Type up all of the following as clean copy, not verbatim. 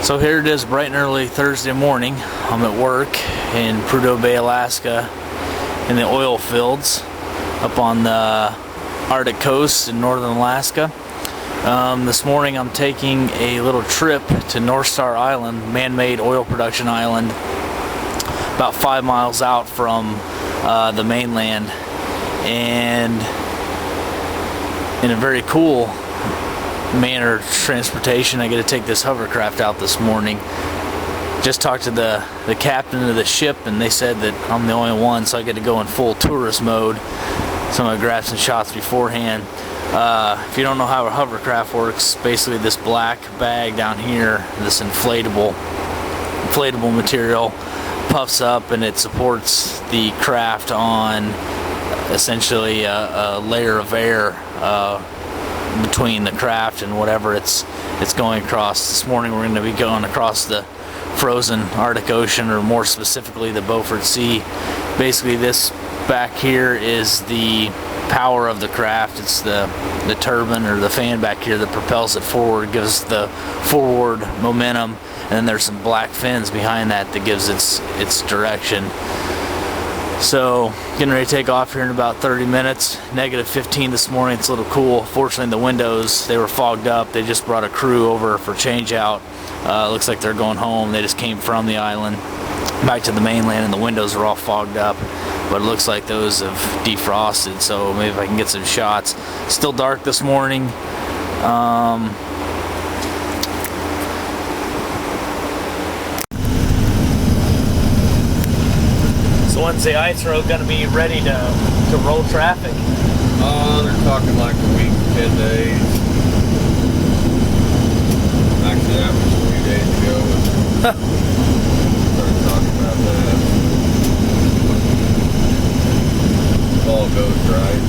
So here it is, bright and early Thursday morning. I'm at work in Prudhoe Bay, Alaska, in the oil fields up on the Arctic coast in northern Alaska. This morning I'm taking a little trip to Northstar Island, man-made oil production island, about 5 miles out from the mainland. And in a very cool manner of transportation, I get to take this hovercraft out this morning. Just talked to the captain of the ship, and they said that I'm the only one, so I get to go in full tourist mode. So I'm going to grab some shots beforehand. If you don't know how a hovercraft works, basically this black bag down here, this inflatable material, puffs up and it supports the craft on essentially a layer of air between the craft and whatever it's going across. This morning we're going to be going across the frozen Arctic Ocean, or more specifically the Beaufort Sea. Basically this back here is the power of the craft. It's the turbine or the fan back here that propels it forward, gives the forward momentum, and then there's some black fins behind that gives its direction. So getting ready to take off here in about 30 minutes. -15 this morning. It's a little cool. Fortunately the windows, they were fogged up. They just brought a crew over for change out. Looks like they're going home. They just came from the island back to the mainland and the windows are all fogged up, but it looks like those have defrosted, so maybe if I can get some shots. Still dark this morning. So when's the ice road going to be ready to roll traffic? They're talking like a week, 10 days. Actually, that was 3 days ago. Started talking about that. All goes right.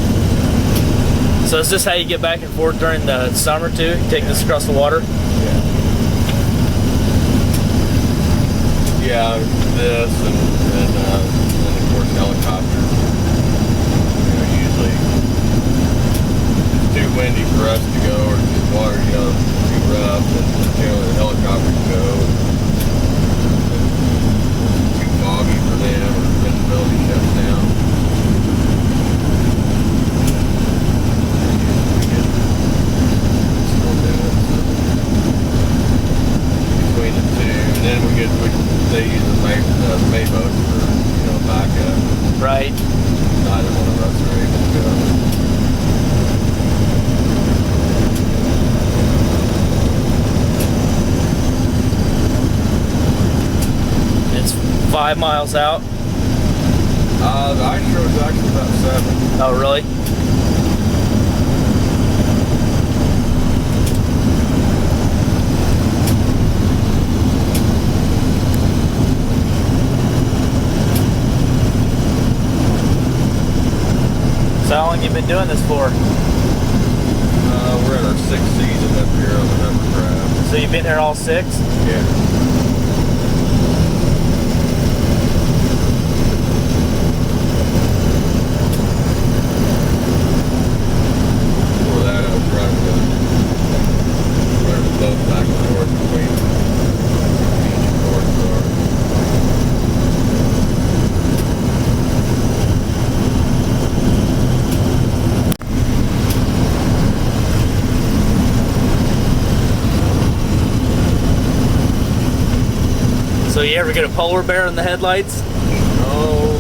So is this how you get back and forth during the summer too? You take this across the water? Yeah, this and of course helicopters. Usually it's too windy for us to go, or the water, too rough, and generally the helicopters go. It's too foggy for them, or visibility shuts down. Between the two, and then they use the May boat for backup. Right. Neither one of us are able to go. It's 5 miles out. The ice road is actually about 7. Oh, really? So how long have you been doing this for? We're in our 6th season up here on the Hovercraft. So you've been here all 6? Yeah. Before that, I was running the boat back and forth between beach and Northstar. So you ever get a polar bear in the headlights? Oh,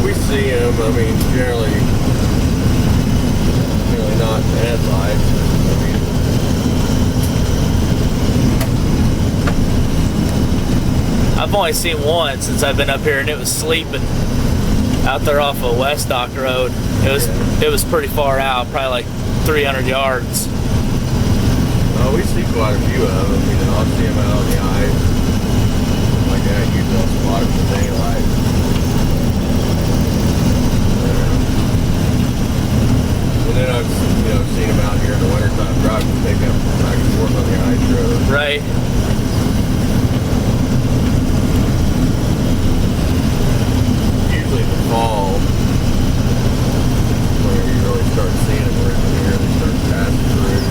we see them. I mean, generally not in the headlights. I've only seen one since I've been up here, and it was sleeping out there off of West Dock Road. It was pretty far out, probably like 300 yards. Oh, we see quite a few of them. I'll see them out on the ice. Like that, usually I'll spot them in the daylight. And then I've seen them out here in the wintertime driving, taking them back and forth on the ice road. Right. Usually in the fall, where you really start seeing them around here, they start passing through.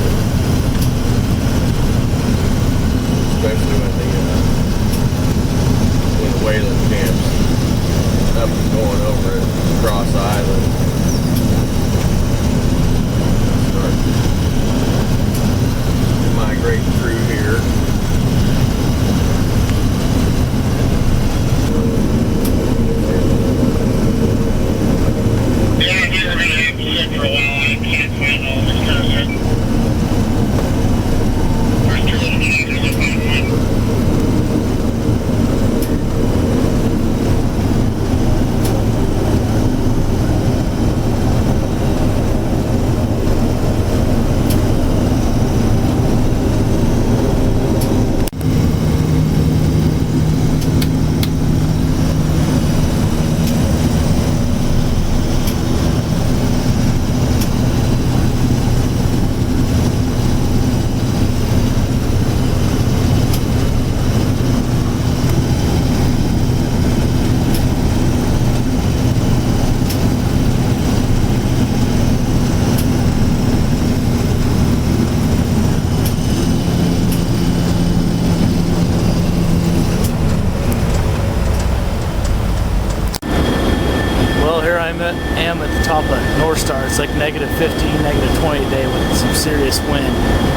top of Northstar. It's like -15, -20 a day with some serious wind.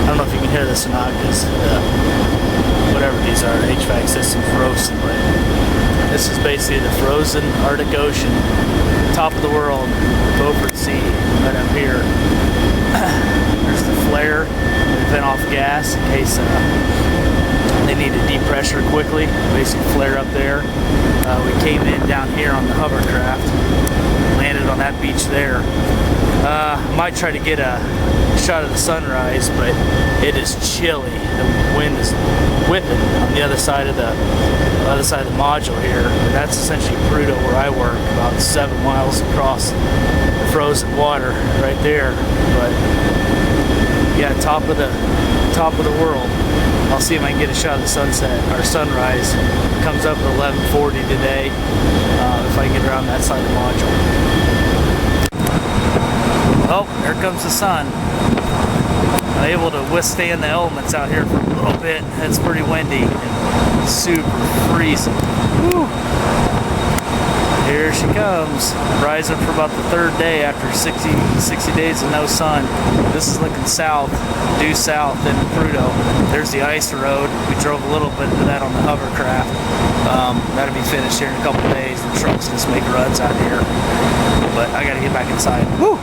I don't know if you can hear this or not because whatever these are, HVAC systems roasting, but this is basically the frozen Arctic Ocean, top of the world, Beaufort Sea, right up here. There's the flare. They vent off gas in case they need to depressure quickly. Basically flare up there. We came in down here on the Hovercraft, landed on that beach there. Might try to get a shot of the sunrise, but it is chilly. The wind is whipping on the other side of the module here. That's essentially Prudhoe, where I work, about 7 miles across the frozen water right there. But yeah, top of the world. I'll see if I can get a shot of the sunset or sunrise. It comes up at 11:40 today. If I can get around that side of the module. Oh, there comes the sun. I'm able to withstand the elements out here for a little bit. It's pretty windy and super freezing. Woo. Here she comes, rising for about the 3rd day after 60 days of no sun. This is looking south, due south in Prudhoe. There's the ice road. We drove a little bit of that on the Hovercraft. That'll be finished here in a couple days. The trucks just make runs out here. But I gotta get back inside. Woo!